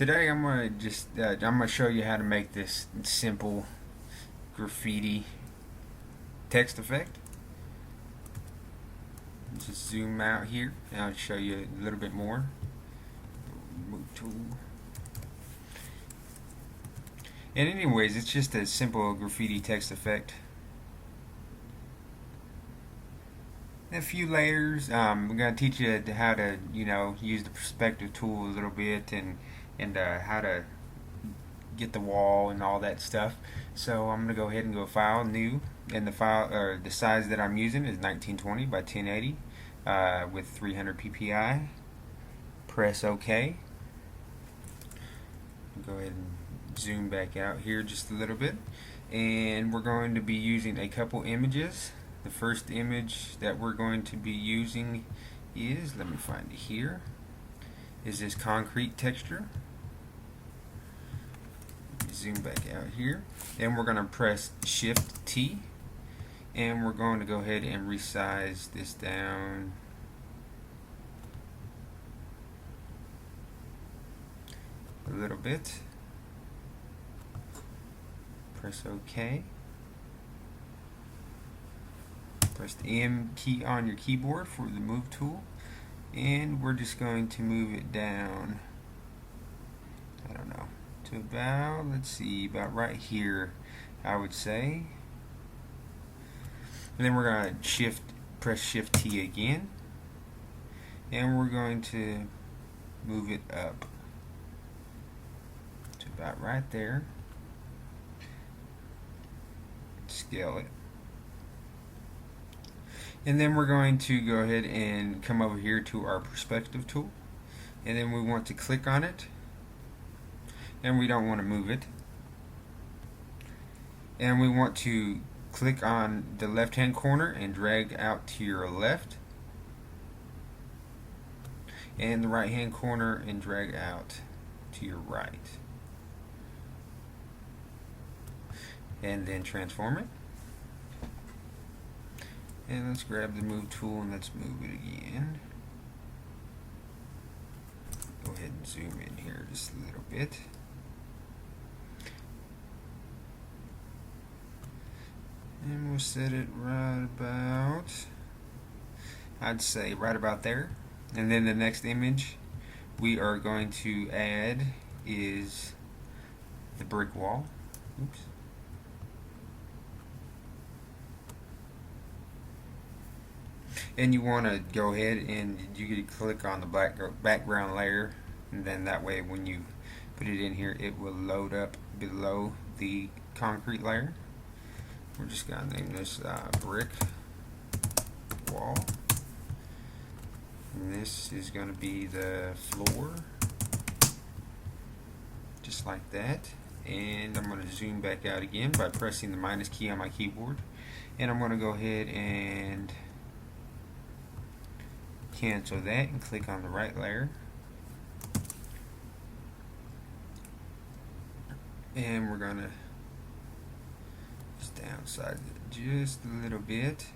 Today I'm gonna show you how to make this simple graffiti text effect. Just zoom out here and I'll show you a little bit more. Remove tool. And anyways, it's just a simple graffiti text effect. A few layers. We're gonna teach you how to, use the perspective tool a little bit and how to get the wall and all that stuff. So I'm gonna go ahead and go File, New, and the file or the size that I'm using is 1920 by 1080 with 300 ppi. Press OK. Go ahead and zoom back out here just a little bit, and we're going to be using a couple images. The first image that we're going to be using is, let me find it here, is this concrete texture. Zoom back out here, and we're going to press Shift T, and we're going to go ahead and resize this down a little bit. Press OK. Press the M key on your keyboard for the move tool, and we're just going to move it down, I don't know, to about, let's see, about right here, I would say. And then we're going to press Shift T again, and we're going to move it up to about right there. Scale it. And then we're going to go ahead and come over here to our perspective tool, and then we want to click on it, and we don't want to move it, and we want to click on the left hand corner and drag out to your left, and the right hand corner and drag out to your right, and then transform it. And let's grab the move tool and let's move it again. Go ahead and zoom in here just a little bit. And we'll set it right about, I'd say right about there. And then the next image we are going to add is the brick wall. Oops. And you want to go ahead and you can click on the background layer, and then that way when you put it in here it will load up below the concrete layer. We're just going to name this brick wall, and this is going to be the floor, just like that. And I'm going to zoom back out again by pressing the minus key on my keyboard, and I'm going to go ahead and cancel that and click on the right layer, and we're gonna just downsize it just a little bit.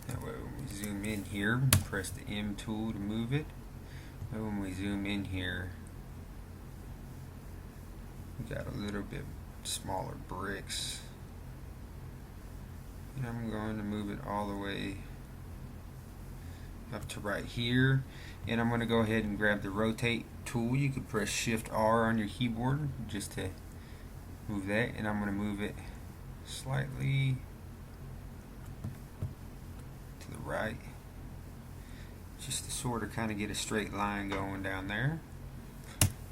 That way when we zoom in here, press the M tool to move it, and when we zoom in here we got a little bit smaller bricks, and I'm going to move it all the way up to right here, and I'm going to go ahead and grab the rotate tool. You could press Shift R on your keyboard just to move that, and I'm going to move it slightly to the right just to sort of kind of get a straight line going down there.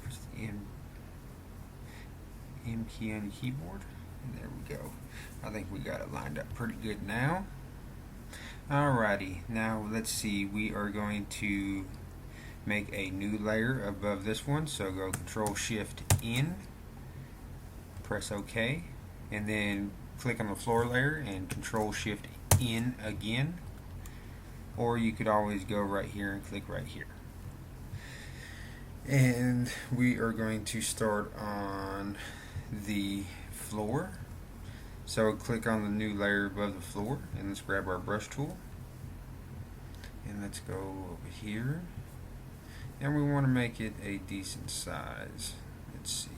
Press the M key on your keyboard, and there we go. I think we got it lined up pretty good now. Alrighty, now let's see, we are going to make a new layer above this one, so go Control Shift N, press OK, and then click on the floor layer and Control Shift N again, or you could always go right here and click right here. And we are going to start on the floor, so click on the new layer above the floor, and let's grab our brush tool And let's go over here, and we want to make it a decent size. Let's see.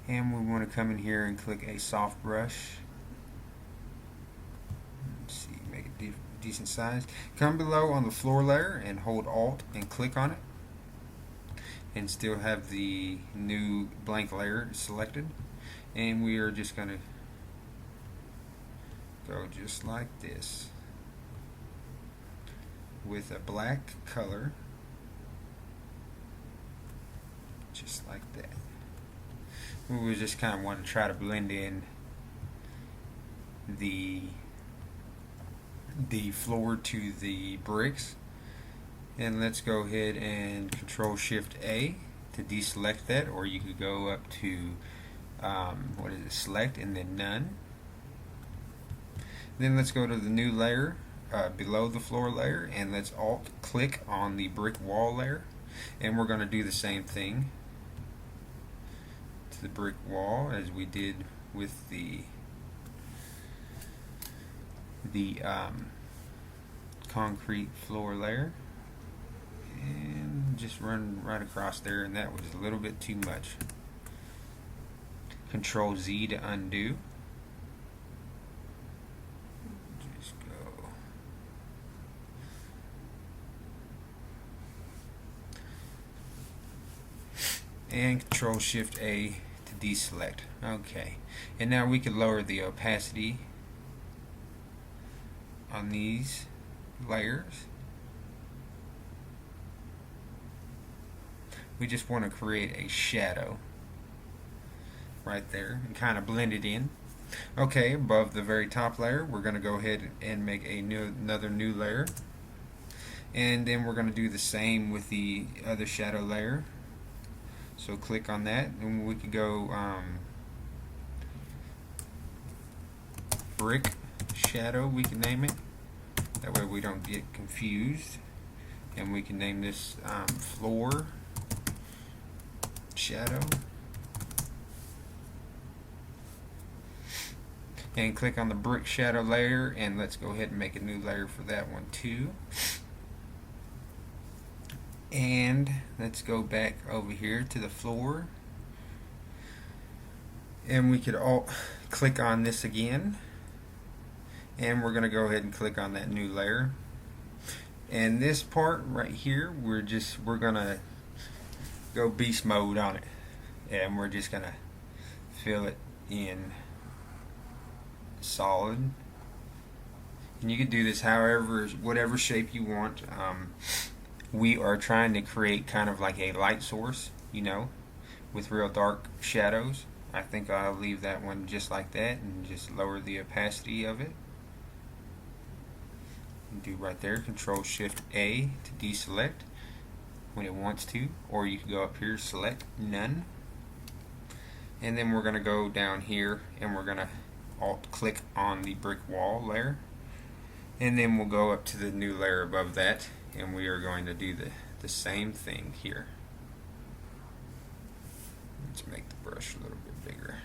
And we want to come in here and click a soft brush. Let's see, make it decent size. Come below on the floor layer and hold Alt and click on it, and still have the new blank layer selected. And we are just going to go just like this with a black color, just like that. We just kind of want to try to blend in the floor to the bricks. And let's go ahead and Control Shift A to deselect that, or you could go up to select and then none. Then let's go to the new layer below the floor layer, and let's Alt click on the brick wall layer, and we're going to do the same thing to the brick wall as we did with the concrete floor layer, and just run right across there, and that was a little bit too much. Control Z to undo. Just go. And Control Shift A to deselect. Okay, and now we can lower the opacity on these layers. We just want to create a shadow right there and kind of blend it in. Okay, above the very top layer, we're going to go ahead and make another new layer, and then we're going to do the same with the other shadow layer. So click on that, and we could go brick shadow, we can name it. That way we don't get confused. And we can name this floor shadow. And click on the brick shadow layer, and let's go ahead and make a new layer for that one too. And let's go back over here to the floor, and we could all click on this again, and we're going to go ahead and click on that new layer. And this part right here, we're going to go beast mode on it, and we're just going to fill it in solid. And you can do this whatever shape you want. We are trying to create kind of like a light source, you know, with real dark shadows. I think I'll leave that one just like that and just lower the opacity of it. Do right there, Control Shift A to deselect when it wants to, or you can go up here, select none, and then we're going to go down here and we're going to Alt click on the brick wall layer, and then we'll go up to the new layer above that, and we are going to do the same thing here. Let's make the brush a little bit bigger.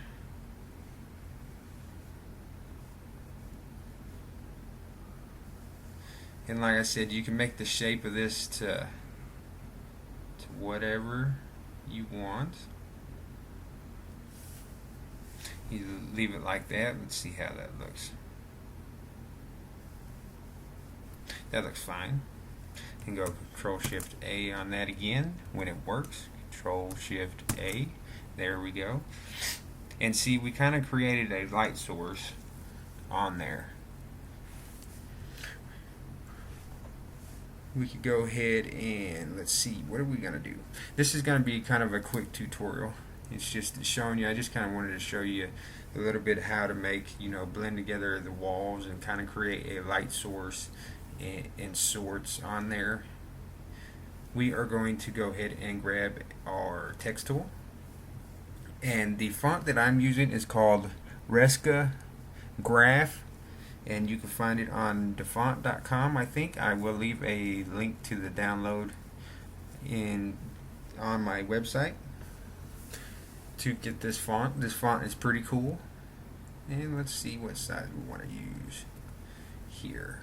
And like I said, you can make the shape of this to whatever you want. You leave it like that. Let's see how that looks. That looks fine. And go Control Shift A on that again when it works. Control Shift A. There we go. And see, we kind of created a light source on there. We could go ahead and let's see, what are we going to do? This is going to be kind of a quick tutorial. It's just showing you, I just kind of wanted to show you a little bit how to make, you know, blend together the walls and kind of create a light source and sorts on there. We are going to go ahead and grab our text tool, and the font that I'm using is called Resca Graph, and you can find it on defont.com. I think I will leave a link to the download on my website to get this font. This font is pretty cool, And let's see what size we want to use here.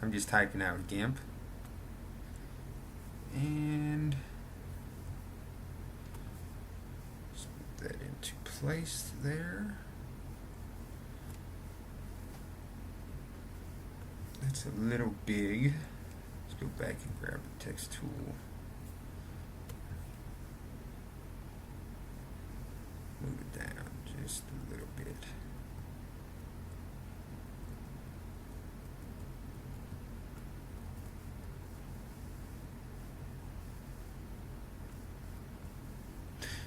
I'm just typing out Gimp. And let's put that into place there. That's a little big. Let's go back and grab the text tool. Move it down just a little bit.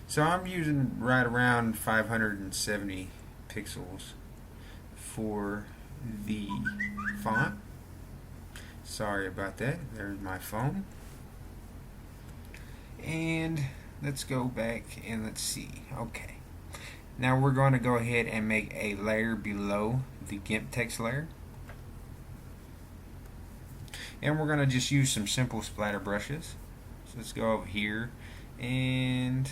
So I'm using right around 570 pixels for the font. Sorry about that. There's my phone. And let's go back and let's see. Okay. Now we're going to go ahead and make a layer below the Gimp text layer. And we're going to just use some simple splatter brushes. So let's go over here, and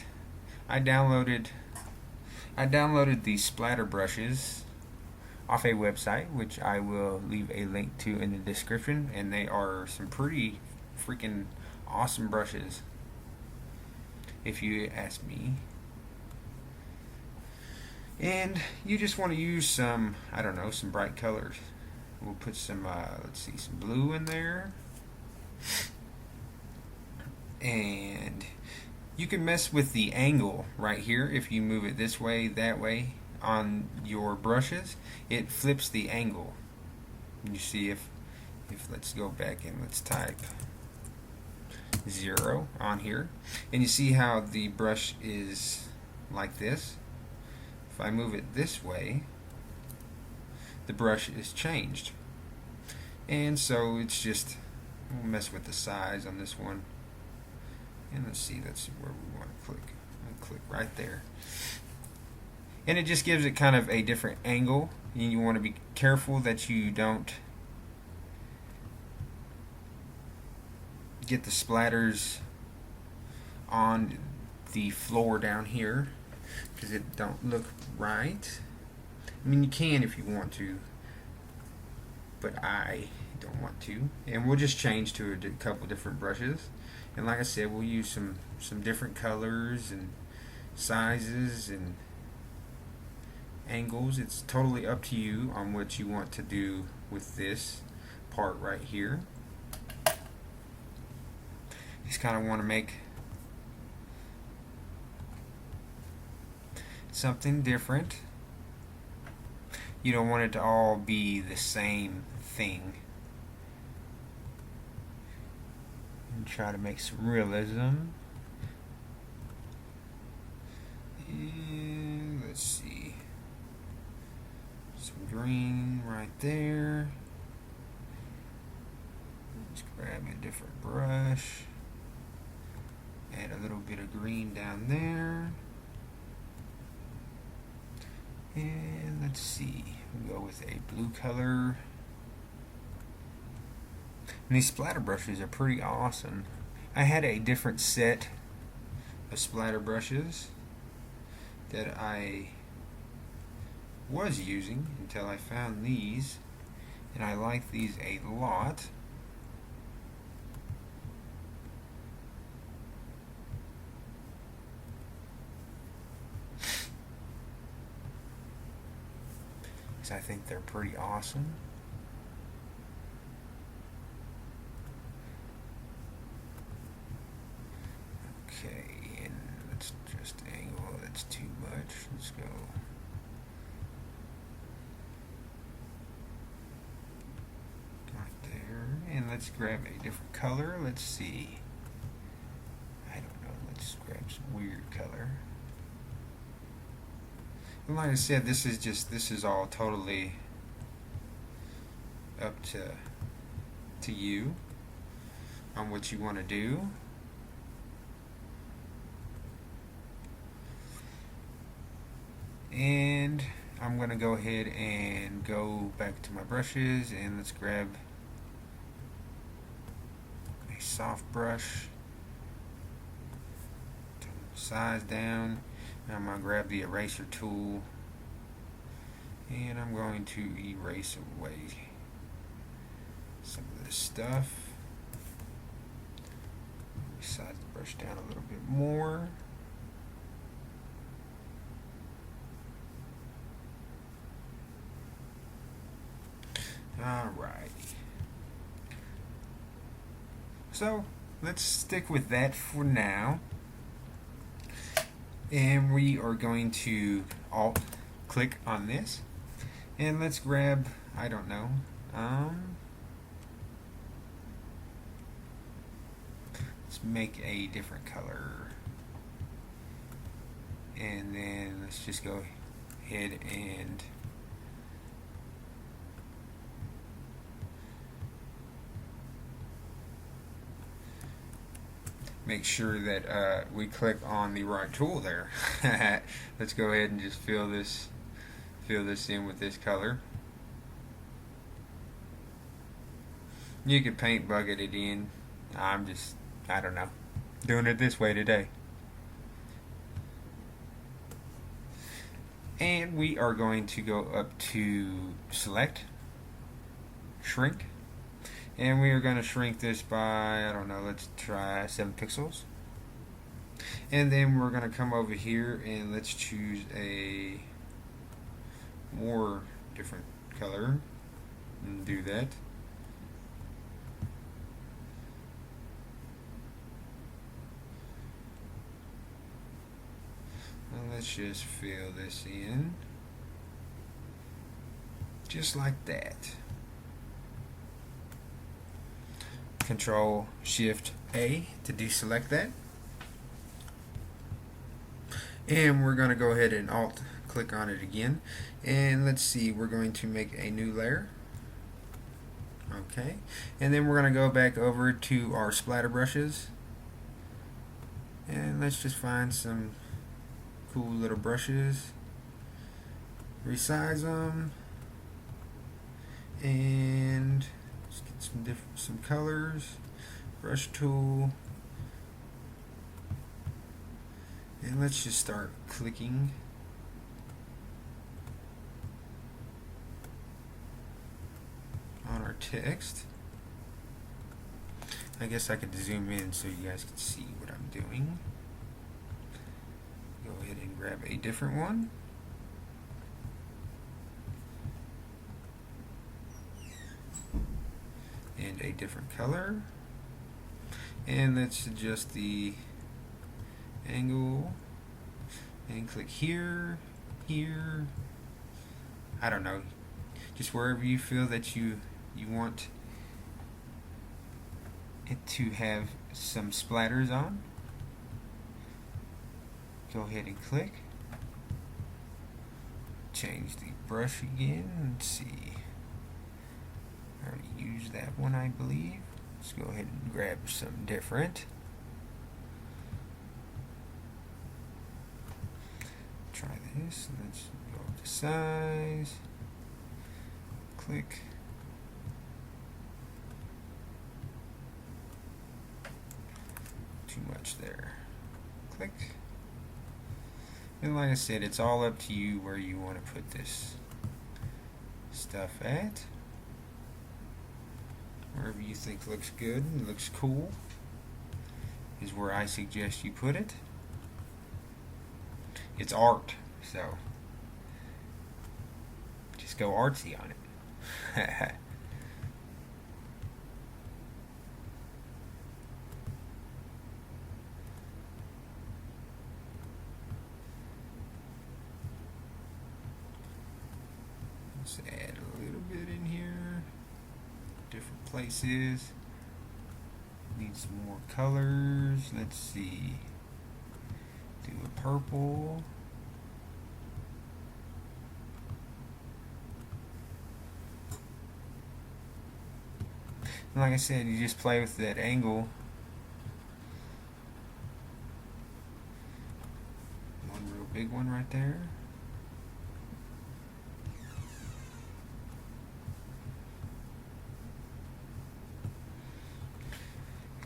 I downloaded the Splatter Brushes off a website, which I will leave a link to in the description, and they are some pretty freaking awesome brushes, if you ask me. And you just want to use some, I don't know, some bright colors. We'll put some, let's see, some blue in there. And you can mess with the angle right here. If you move it this way, that way on your brushes, it flips the angle. You see, if let's go back and let's type 0 on here, and you see how the brush is like this. If I move it this way, the brush is changed. And so it's just, we'll mess with the size on this one. And let's see where we want to click. I'll click right there. And it just gives it kind of a different angle. And you want to be careful that you don't get the splatters on the floor down here, because it don't look right. I mean, you can if you want to, but I don't want to. And we'll just change to a couple different brushes. And like I said, we'll use some different colors and sizes and angles. It's totally up to you on what you want to do with this part right here. Just kind of want to make something different. You don't want it to all be the same thing. And try to make some realism. And let's see. Some green right there. Let's grab a different brush. Add a little bit of green down there. And let's see, we'll go with a blue color. And these splatter brushes are pretty awesome. I had a different set of splatter brushes that I was using until I found these, and I like these a lot. I think they're pretty awesome. Okay, and let's just angle. That's too much. Let's go. Right there. And let's grab a different color. Let's see. I don't know. Let's grab some weird color. And like I said, this is all totally up to you on what you want to do. And I'm going to go ahead and go back to my brushes, and let's grab a soft brush. size down. I'm going to grab the eraser tool and I'm going to erase away some of this stuff. Size the brush down a little bit more. Alright. So let's stick with that for now. And we are going to alt click on this. And let's grab, I don't know, let's make a different color. And then let's just go ahead and make sure that we click on the right tool there. Let's go ahead and just fill this in with this color. You could paint bucket it in. I don't know, doing it this way today. And we are going to go up to select, shrink, and we are going to shrink this by, I don't know, let's try 7 pixels. And then we're going to come over here and let's choose a more different color and do that. And let's just fill this in just like that. Control Shift A to deselect that. And we're going to go ahead and alt click on it again, and let's see, we're going to make a new layer. Okay, and then we're going to go back over to our splatter brushes, and let's just find some cool little brushes, resize them, and let's get some colors, brush tool, and let's just start clicking. On our text. I guess I could zoom in so you guys can see what I'm doing. Go ahead and grab a different one. And a different color. And let's adjust the angle. And click here, here. I don't know. Just wherever you feel that you want it to have some splatters on. Go ahead and click. Change the brush again. Let's see. I already used that one, I believe. Let's go ahead and grab some different. Try this. Let's go up to size. Click. Too much there. Click. And like I said, it's all up to you where you want to put this stuff at. Wherever you think looks good and looks cool is where I suggest you put it. It's art, so just go artsy on it. Let's add a little bit in here, different places. Need some more colors. Let's see. Do a purple. And like I said, you just play with that angle. One real big one right there.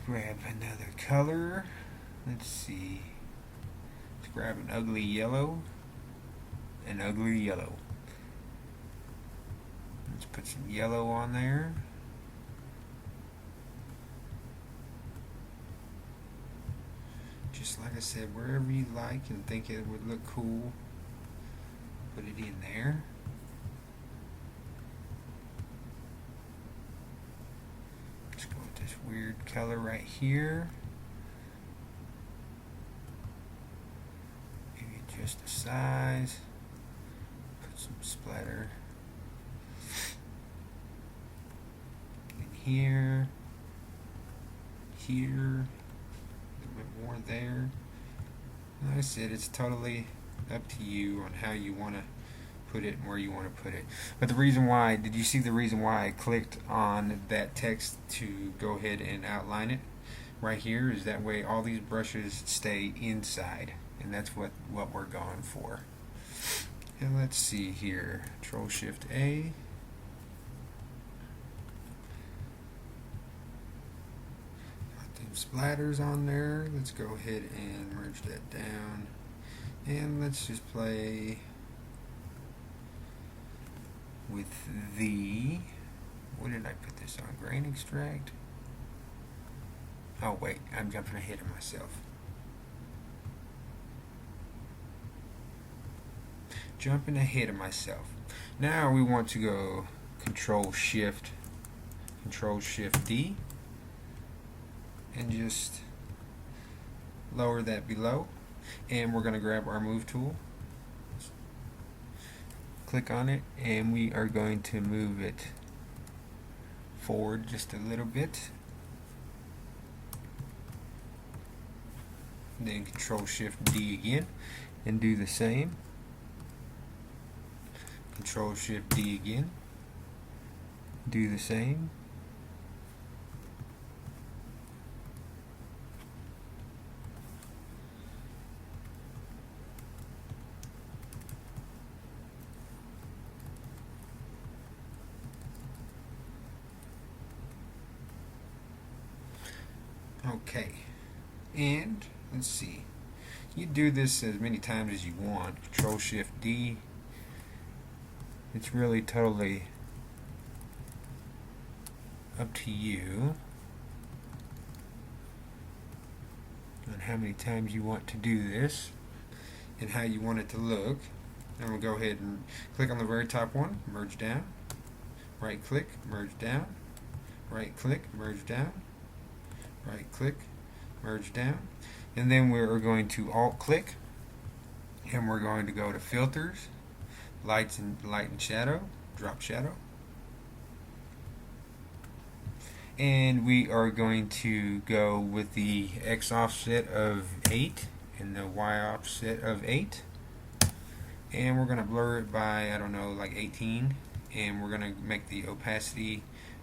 Grab another color. Let's see. grab an ugly yellow. An ugly yellow. Let's put some yellow on there. Just like I said, wherever you like and think it would look cool, put it in there. Let's go with this weird color right here. Maybe just the size. Put some splatter in here, here. More there. Like I said, it's totally up to you on how you want to put it and where you want to put it. But the reason why, did you see the reason why I clicked on that text to go ahead and outline it right here? Is that way all these brushes stay inside, and that's what we're going for. And let's see here, Control Shift A. Splatters on there. Let's go ahead and merge that down, and let's just play with the, what did I put this on? Grain extract. Oh wait, I'm jumping ahead of myself. Jumping ahead of myself. Now we want to go Control Shift D, and just lower that below, and we're going to grab our move tool, click on it, and we are going to move it forward just a little bit. Then Control Shift D again and do the same. Control Shift D again, do the same. Okay, and let's see, you do this as many times as you want. Control Shift D. It's really totally up to you on how many times you want to do this and how you want it to look. I'm going to go ahead and click on the very top one, merge down, right click, merge down, right click, merge down, right click, merge down, and then we're going to alt click, and we're going to go to filters, light and shadow, drop shadow, and we are going to go with the X offset of 8 and the Y offset of 8, and we're going to blur it by, I don't know, like 18, and we're going to make the opacity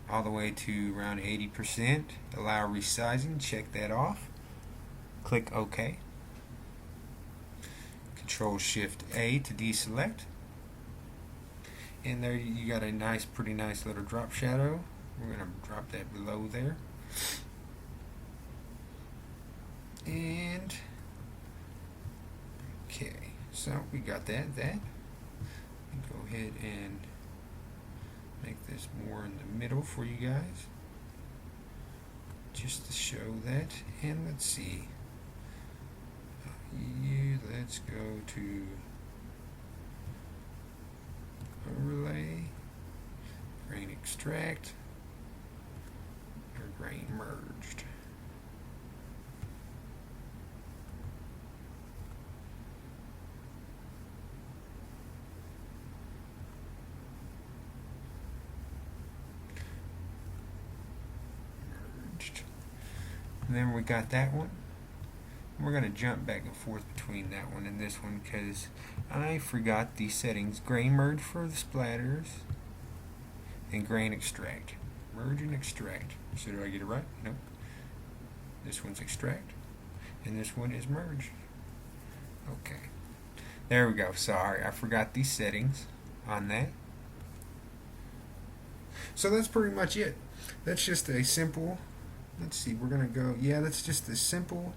all the way to around 80%. Allow resizing, check that off, click OK. Control Shift A to deselect, and there you got a nice, pretty nice little drop shadow. We're going to drop that below there, and okay, so we got that. Go ahead and make this more in the middle for you guys, just to show that. And let's see, let's go to overlay, grain extract, or grain merged. And then we got that one. We're going to jump back and forth between that one and this one because I forgot the settings. Grain merge for the splatters and grain extract. Merge and extract. So do I get it right? Nope. This one's extract and this one is merge. Okay. There we go. Sorry, I forgot these settings on that. So that's pretty much it. That's just a simple, let's see, we're going to go, yeah, that's just a simple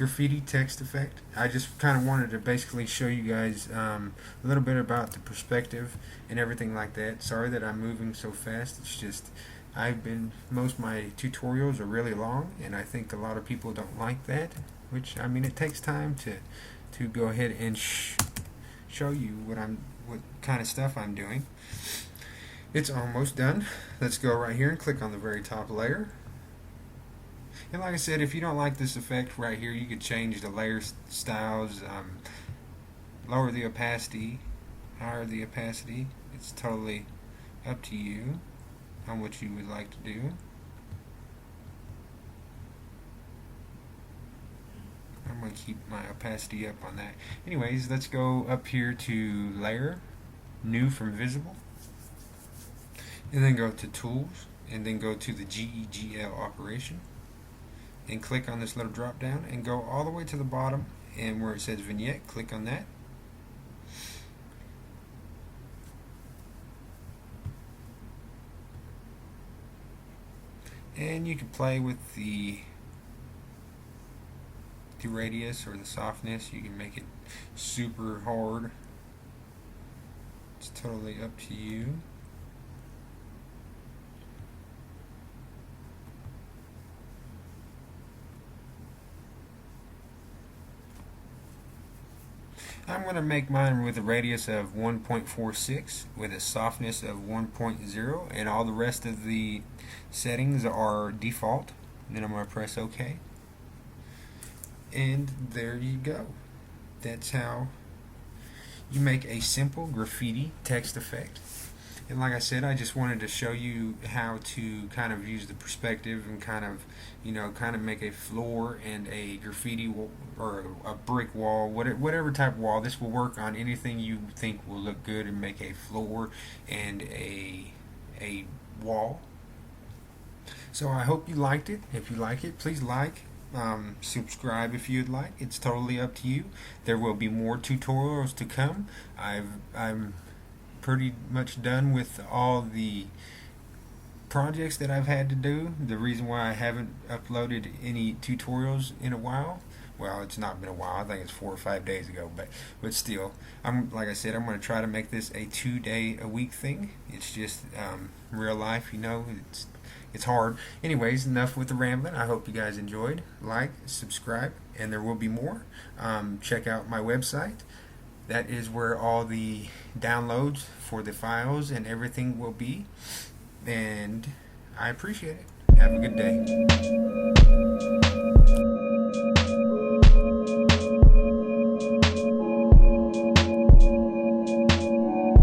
graffiti text effect. I just kind of wanted to basically show you guys a little bit about the perspective and everything like that. Sorry that I'm moving so fast. It's just most of my tutorials are really long, and I think a lot of people don't like that, which, I mean, it takes time to go ahead and show you what kind of stuff I'm doing. It's almost done. Let's go right here and click on the very top layer. And like I said, if you don't like this effect right here, you could change the layer styles, lower the opacity, higher the opacity. It's totally up to you on what you would like to do. I'm going to keep my opacity up on that. Anyways, let's go up here to Layer, New from Visible, and then go to Tools, and then go to the GEGL operation, and click on this little drop down and go all the way to the bottom, and where it says Vignette, click on that. And you can play with the radius or the softness. You can make it super hard. It's totally up to you. I'm going to make mine with a radius of 1.46 with a softness of 1.0, and all the rest of the settings are default. And then I'm going to press OK. And there you go. That's how you make a simple graffiti text effect. And like I said, I just wanted to show you how to kind of use the perspective and kind of make a floor and a graffiti wall, or a brick wall, whatever type of wall. This will work on anything you think will look good and make a floor and a wall. So I hope you liked it. If you like it, please like. Subscribe if you'd like. It's totally up to you. There will be more tutorials to come. I'm pretty much done with all the projects that I've had to do. The reason why I haven't uploaded any tutorials in a while, well, it's not been a while, I think it's 4 or 5 days ago, but still, like I said, I'm going to try to make this a 2-day-a-week thing. It's just real life, it's hard. Anyways, enough with the rambling. I hope you guys enjoyed. Like, subscribe, and there will be more. Check out my website. That is where all the downloads for the files and everything will be. And I appreciate it. Have a good day.